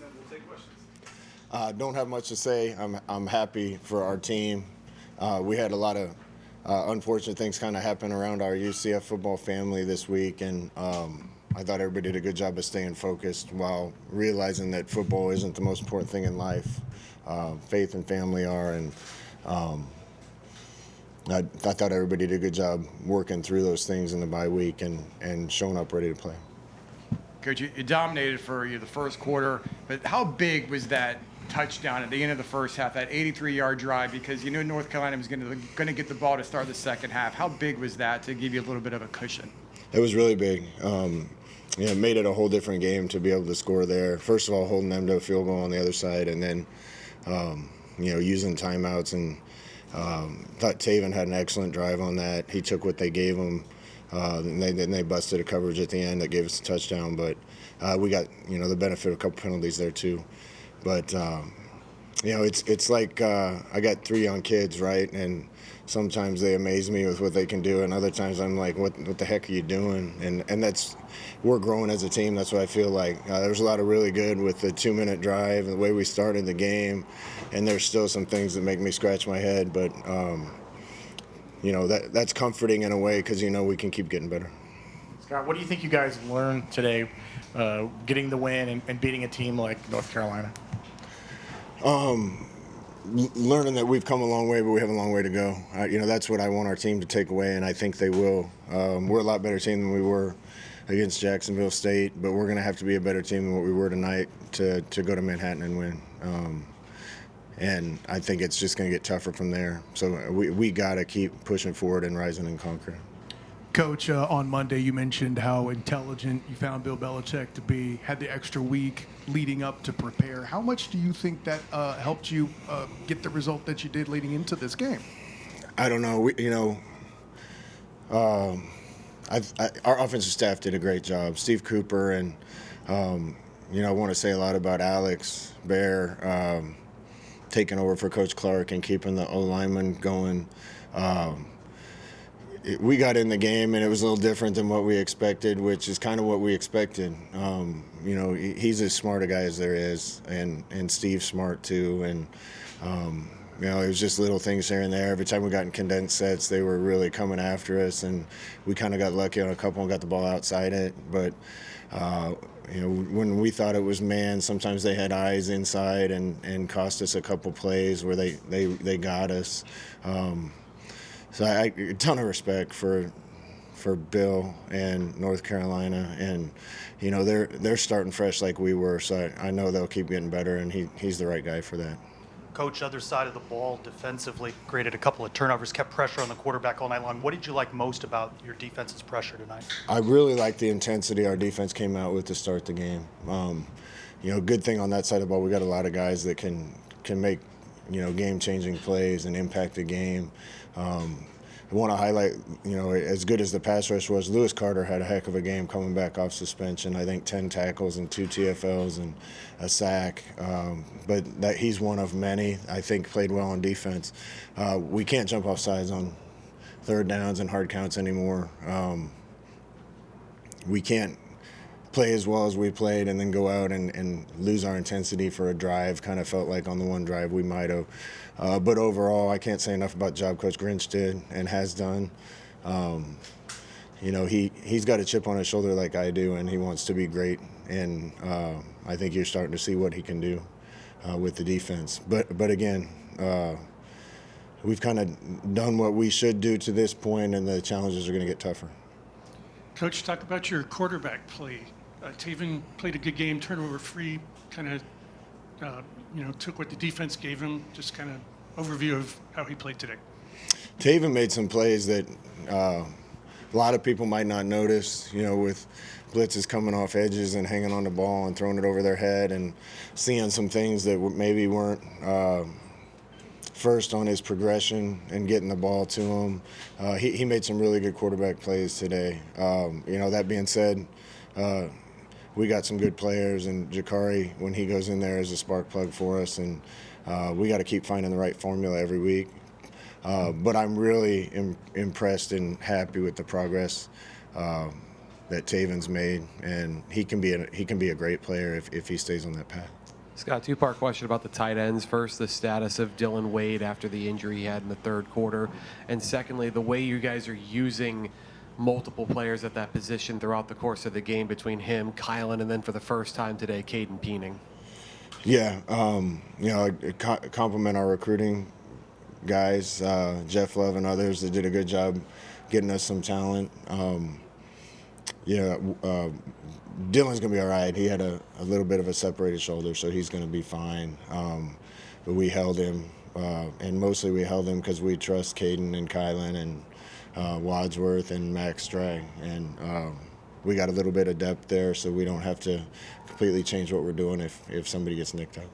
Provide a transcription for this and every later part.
then we'll take questions. Don't have much to say. I'm happy for our team. We had a lot of unfortunate things kind of happen around our UCF football family this week, and I thought everybody did a good job of staying focused while realizing that football isn't the most important thing in life. Faith and family are, and I thought everybody did a good job working through those things in the bye week and showing up ready to play. Coach, you dominated for the first quarter, but how big was that touchdown at the end of the first half, that 83-yard drive? Because you knew North Carolina was going to get the ball to start the second half. How big was that to give you a little bit of a cushion? It was really big. It made it a whole different game to be able to score there. First of all, holding them to a field goal on the other side, and then using timeouts. And thought Taven had an excellent drive on that. He took what they gave him. Then they busted a coverage at the end that gave us a touchdown. But we got the benefit of a couple penalties there too. But it's like I got 3 young kids, right? And sometimes they amaze me with what they can do, and other times I'm like, what the heck are you doing? And we're growing as a team. That's what I feel like. There's a lot of really good with the 2-minute drive, the way we started the game, and there's still some things that make me scratch my head. But that's comforting in a way because we can keep getting better. Scott, what do you think you guys learned today, getting the win and beating a team like North Carolina? Learning that we've come a long way, but we have a long way to go. That's what I want our team to take away, and I think they will. We're a lot better team than we were against Jacksonville State, but we're going to have to be a better team than what we were tonight to go to Manhattan and win. And I think it's just going to get tougher from there. So we got to keep pushing forward and rising and conquering. Coach, on Monday you mentioned how intelligent you found Bill Belichick to be, had the extra week leading up to prepare. How much do you think that helped you get the result that you did leading into this game? I don't know. Our offensive staff did a great job. Steve Cooper and, I want to say a lot about Alex Bear taking over for Coach Clark and keeping the O-lineman going. We got in the game, and it was a little different than what we expected, which is kind of what we expected. He's as smart a guy as there is, and Steve's smart too. And it was just little things here and there. Every time we got in condensed sets, they were really coming after us, and we kind of got lucky on a couple and got the ball outside it. But when we thought it was man, sometimes they had eyes inside and cost us a couple plays where they got us. So I a ton of respect for Bill and North Carolina, and they're starting fresh like we were. So I know they'll keep getting better, and he's the right guy for that. Coach, other side of the ball, defensively, created a couple of turnovers, kept pressure on the quarterback all night long. What did you like most about your defense's pressure tonight? I really liked the intensity our defense came out with to start the game. Good thing on that side of the ball, we got a lot of guys that can make game-changing plays and impact the game. I want to highlight, as good as the pass rush was, Lewis Carter had a heck of a game coming back off suspension. I think 10 tackles and 2 TFLs and a sack. But that he's one of many. I think played well on defense. We can't jump off sides on third downs and hard counts anymore. We can't play as well as we played and then go out and lose our intensity for a drive. Kind of felt like on the one drive we might have. But overall, I can't say enough about the job Coach Grinch did and has done. He's got a chip on his shoulder like I do, and he wants to be great. And I think you're starting to see what he can do with the defense. But again, we've kind of done what we should do to this point, and the challenges are going to get tougher. Coach, talk about your quarterback play. Taven played a good game, turnover-free, kind of, took what the defense gave him. Just kind of overview of how he played today. Taven made some plays that a lot of people might not notice, with blitzes coming off edges and hanging on the ball and throwing it over their head and seeing some things that maybe weren't first on his progression and getting the ball to him. He made some really good quarterback plays today. That being said, we got some good players, and Jakari, when he goes in there, is a spark plug for us, and we got to keep finding the right formula every week. But I'm really impressed and happy with the progress that Taven's made, and he can be a great player if he stays on that path. Scott, two-part question about the tight ends. First, the status of Dylan Wade after the injury he had in the third quarter. And secondly, the way you guys are using multiple players at that position throughout the course of the game between him, Kylan, and then for the first time today, Caden Peening. Yeah, compliment our recruiting guys, Jeff Love and others that did a good job getting us some talent. Dylan's going to be all right. He had a little bit of a separated shoulder, so he's going to be fine. But we held him, and mostly we held him because we trust Caden and Kylan and Wadsworth and Max Stray. And we got a little bit of depth there, so we don't have to completely change what we're doing if somebody gets nicked up.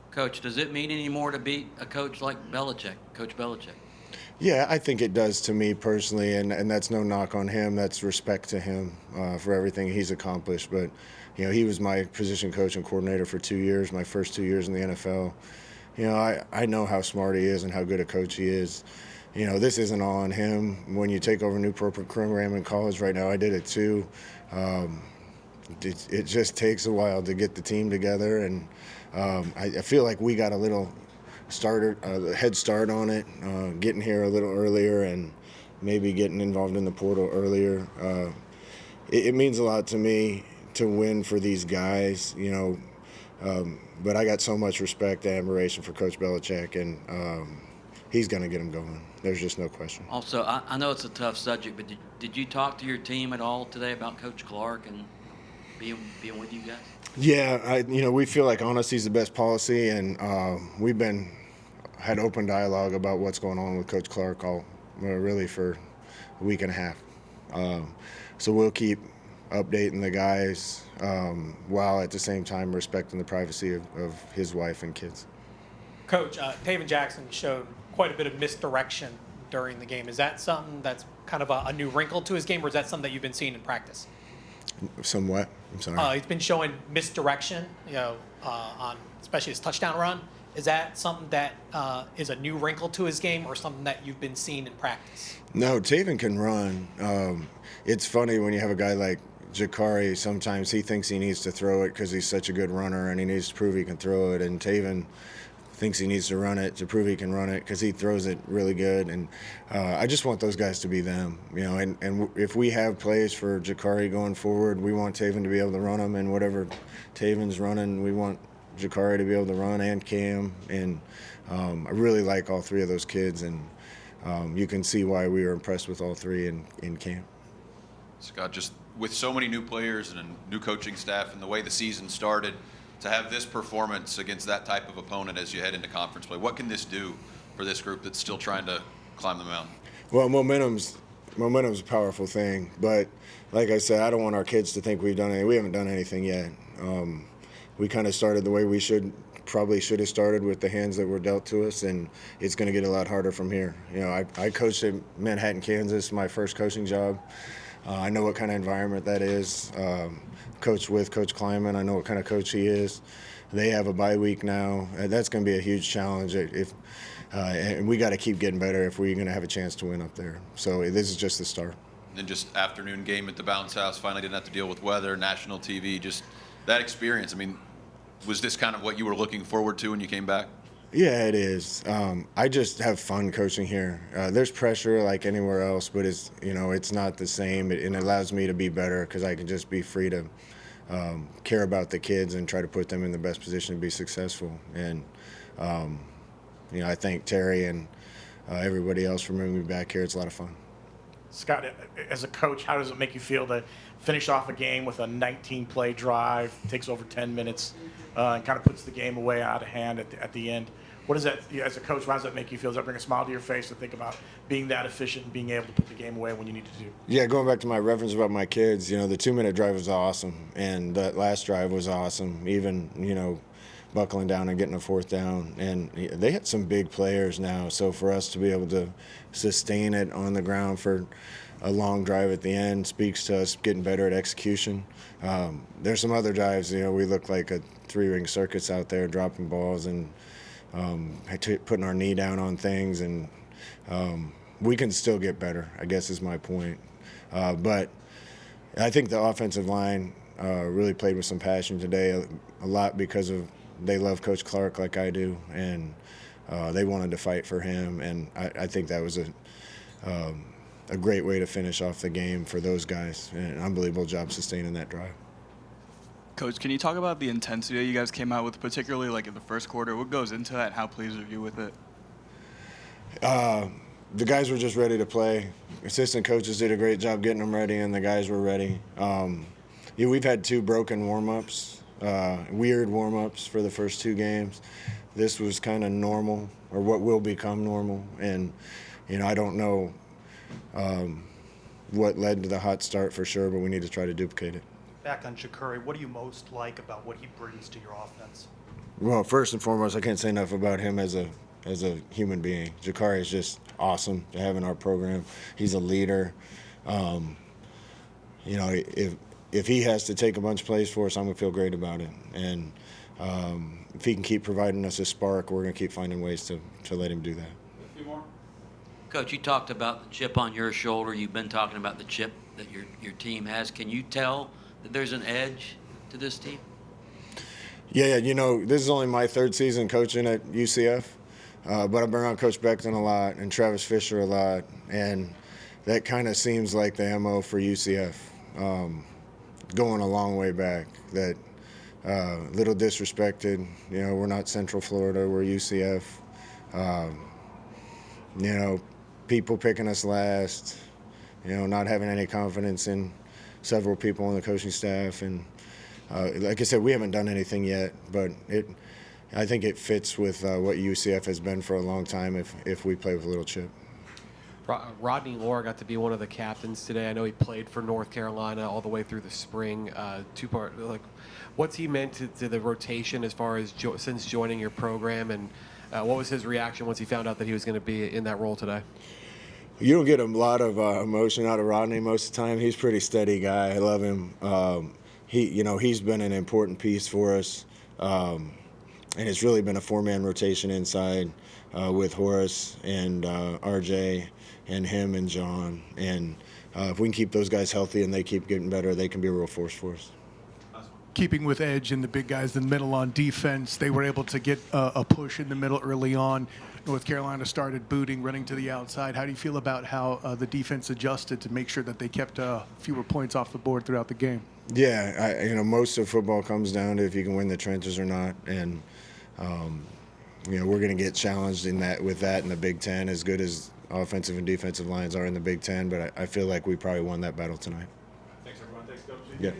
Coach, does it mean any more to beat a coach like Belichick, Coach Belichick? Yeah, I think it does to me personally, and that's no knock on him. That's respect to him for everything he's accomplished. But, he was my position coach and coordinator for 2 years, my first 2 years in the NFL. I know how smart he is and how good a coach he is. This isn't all on him. When you take over a new program in college right now, I did it too. It just takes a while to get the team together, and I feel like we got a little head start on it, getting here a little earlier and maybe getting involved in the portal earlier. It means a lot to me to win for these guys, but I got so much respect and admiration for Coach Belichick, and he's going to get them going. There's just no question. Also, I know it's a tough subject, but did you talk to your team at all today about Coach Clark and being with you guys? Yeah, we feel like honesty is the best policy, and we've had open dialogue about what's going on with Coach Clark really for a week and a half. So we'll keep updating the guys while at the same time respecting the privacy of his wife and kids. Coach, Taven Jackson showed quite a bit of misdirection during the game. Is that something that's kind of a new wrinkle to his game, or is that something that you've been seeing in practice? Somewhat. I'm sorry. He's been showing misdirection, on especially his touchdown run. Is that something that is a new wrinkle to his game, or something that you've been seeing in practice? No, Taven can run. It's funny when you have a guy like Jakari, sometimes he thinks he needs to throw it because he's such a good runner and he needs to prove he can throw it, and Taven thinks he needs to run it to prove he can run it because he throws it really good. And I just want those guys to be them, and if we have plays for Jakari going forward, we want Taven to be able to run them, and whatever Taven's running, we want Jakari to be able to run, and Cam. And I really like all three of those kids, and you can see why we were impressed with all three in camp. Scott, just with so many new players and a new coaching staff and the way the season started, to have this performance against that type of opponent as you head into conference play, what can this do for this group that's still trying to climb the mountain? Well, momentum's a powerful thing, but like I said, I don't want our kids to think we've done anything. We haven't done anything yet. We kind of started the way we probably should have started, with the hands that were dealt to us, and it's going to get a lot harder from here. I coached at Manhattan, Kansas, my first coaching job. I know what kind of environment that is. Coached with Coach Kleiman. I know what kind of coach he is. They have a bye week now. That's going to be a huge challenge. And we got to keep getting better if we're going to have a chance to win up there. So this is just the start. And then just afternoon game at the Bounce House. Finally didn't have to deal with weather, national TV. Just that experience. I mean, was this kind of what you were looking forward to when you came back? Yeah, it is. I just have fun coaching here. There's pressure like anywhere else, but it's not the same, and it allows me to be better because I can just be free to care about the kids and try to put them in the best position to be successful. And I thank Terry and everybody else for bringing me back here. It's a lot of fun. Scott, as a coach, how does it make you feel to finish off a game with a 19-play drive, takes over 10 minutes, and kind of puts the game away out of hand at the end? What does that, as a coach, how does that make you feel? Does that bring a smile to your face to think about being that efficient and being able to put the game away when you need to do? Yeah, going back to my reference about my kids, the 2-minute drive was awesome, and that last drive was awesome, even, buckling down and getting a fourth down. And they had some big players now, so for us to be able to sustain it on the ground for a long drive at the end speaks to us getting better at execution. There's some other drives, we look like a three-ring circus out there dropping balls and putting our knee down on things, and we can still get better, I guess is my point. But I think the offensive line really played with some passion today, a lot because of they love Coach Clark like I do, and they wanted to fight for him, and I think that was a great way to finish off the game for those guys, and an unbelievable job sustaining that drive. Coach, can you talk about the intensity that you guys came out with, particularly like in the first quarter? What goes into that, and how pleased are you with it? The guys were just ready to play. Assistant coaches did a great job getting them ready, and the guys were ready. We've had 2 broken warm-ups, weird warm-ups for the first 2 games. This was kind of normal, or what will become normal, and I don't know what led to the hot start for sure, but we need to try to duplicate it. Back on Ja'Cory, what do you most like about what he brings to your offense? Well, first and foremost, I can't say enough about him as a human being. Ja'Cory is just awesome to have in our program. He's a leader. If he has to take a bunch of plays for us, I'm gonna feel great about it. And if he can keep providing us a spark, we're gonna keep finding ways to let him do that. A few more. Coach, you talked about the chip on your shoulder. You've been talking about the chip that your team has. Can you tell that there's an edge to this team? Yeah, this is only my 3rd season coaching at UCF, but I've been around Coach Beckton a lot and Travis Fisher a lot, and that kind of seems like the MO for UCF, going a long way back. That little disrespected, we're not Central Florida, we're UCF. People picking us last, not having any confidence in several people on the coaching staff, and like I said, we haven't done anything yet, but I think it fits with what UCF has been for a long time if we play with a little chip. Rodney Lore got to be one of the captains today. I know he played for North Carolina all the way through the spring. What's he meant to the rotation as far as since joining your program, and what was his reaction once he found out that he was going to be in that role today? You don't get a lot of emotion out of Rodney most of the time. He's a pretty steady guy. I love him. He's been an important piece for us, and it's really been a 4-man rotation inside with Horace and RJ and him and John. And if we can keep those guys healthy and they keep getting better, they can be a real force for us. Keeping with edge and the big guys in the middle on defense, they were able to get a push in the middle early on. North Carolina started booting, running to the outside. How do you feel about how the defense adjusted to make sure that they kept fewer points off the board throughout the game? Yeah, most of football comes down to if you can win the trenches or not, and we're going to get challenged with that in the Big Ten, as good as offensive and defensive lines are in the Big Ten. But I feel like we probably won that battle tonight. Thanks, everyone. Thanks, Coach. Yeah.